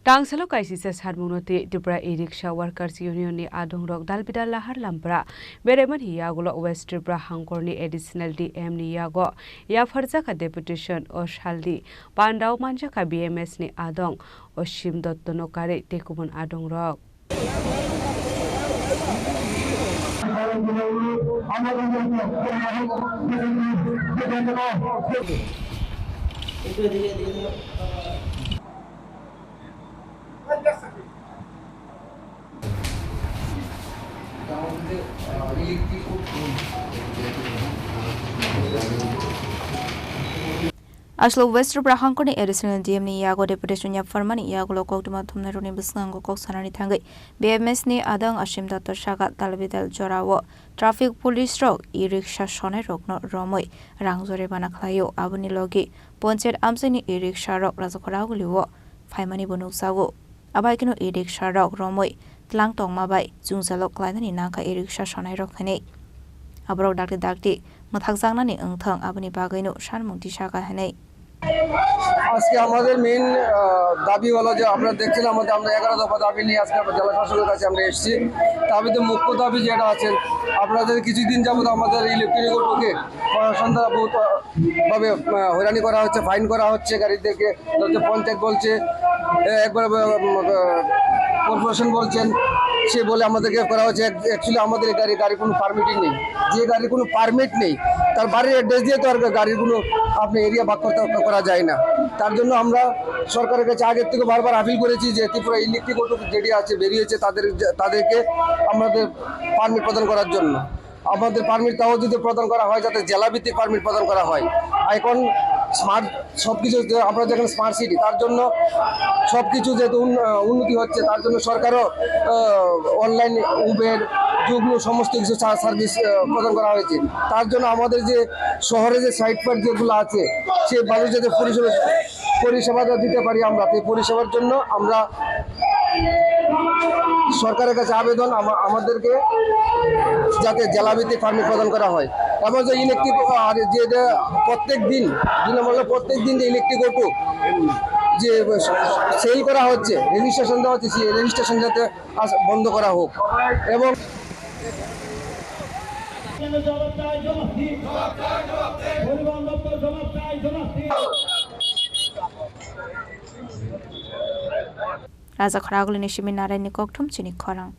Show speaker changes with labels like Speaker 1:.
Speaker 1: Tangsalo kaisisa sarmunoti Tripura e-rickshaw workers union ni adongrok dalbida lahar lampra bereman hiyagulo West Tripura hangkorni additional DM ni yago ya farjaka deputation oshaldi Pandau manjaka BMS ni adong oshim dottono kare tekubun adongrok
Speaker 2: Aslo West Tripura hangkorni additional DM ni yago deputation ya farmani yago lokokduma thumna roni bisngango kok sanani thangai BMS ni adang ashim dato shaga talbidal jorawo traffic police rok e-rickshaw shone rokno romoi rangjore bana khlayo abuni logi ponchet amseni e-rickshaw rok rajakora guliwo faimani bonuk sago abai kino e-rickshaw rok romoi tlang tong mabai jungjalok klainani naka e-rickshaw shone rok thane abrok dakti mathak jangnani angthang abuni bagaino shanmungti shaga hanai
Speaker 3: আজকে আমাদের main দাবি হলো যে আপনারা দেখছেন আমরা 11 দফা দাবি নিয়ে আজকে জেলা শাসকের কাছে আমরা এসেছি দাবিতে মুখ্য দাবি যেটা আছে আপনাদের কিছুদিন যাবত আমাদের ইলেকট্রিক অটোকে প্রশাসন দ্বারা বহুতভাবে হয়রানি করা হচ্ছে ফাইন করা হচ্ছে গাড়িদেরকে পঞ্চায়েত বলছে একবার কর্পোরেশন বলছেন সে বলে আমাদেরকে করা হচ্ছে অ্যাকচুয়ালি আমাদের গাড়ি কোনো পারমিটই নেই যে গাড়ির কোনো পারমিট নেই তার বাড়ির অ্যাড্রেস দিয়ে তো আর গাড়ির কোনো আপনি এরিয়া ভাগ করা যায় না তার জন্য আমরা সরকারের কাছে আগের থেকে বারবার আপিল করেছি যে ত্রিপুরা ইলেকট্রিক অটো যেটি আছে বেরিয়েছে তাদেরকে আমাদের পারমিট প্রদান করার জন্য আমাদের পারমিট তাও যদি প্রদান করা হয় যাতে জেলাভিত্তিক পারমিট প্রদান করা হয় এখন স্মার্ট সব কিছু আমরা যেখানে স্মার্ট সিটি তার জন্য সব কিছু যেহেতু উন্নতি হচ্ছে তার জন্য সরকারও অনলাইন উবের যুগ্ম সমস্ত কিছু সার্ভিস প্রদান করা হয়েছে তার জন্য আমাদের যে শহরে যে সাইট পার্ক যেগুলো আছে সে মানুষ যাতে পরিষেবাটা দিতে পারি আমরা এই পরিষেবার জন্য আমরা সরকারের কাছে আবেদন আমাদেরকে যাতে জেলাভিত্তিক পারমিট প্রদান করা হয় এবং যে ইলেকট্রিক আর যে প্রত্যেক দিন যে ইলেকট্রিক অটো যে সেল করা হচ্ছে রেজিস্ট্রেশন দেওয়া হচ্ছে সেই রেজিস্ট্রেশন যাতে বন্ধ করা হোক এবং
Speaker 2: Raja Kharagul ni Shimin Narai ni Kokthum Chini Khorang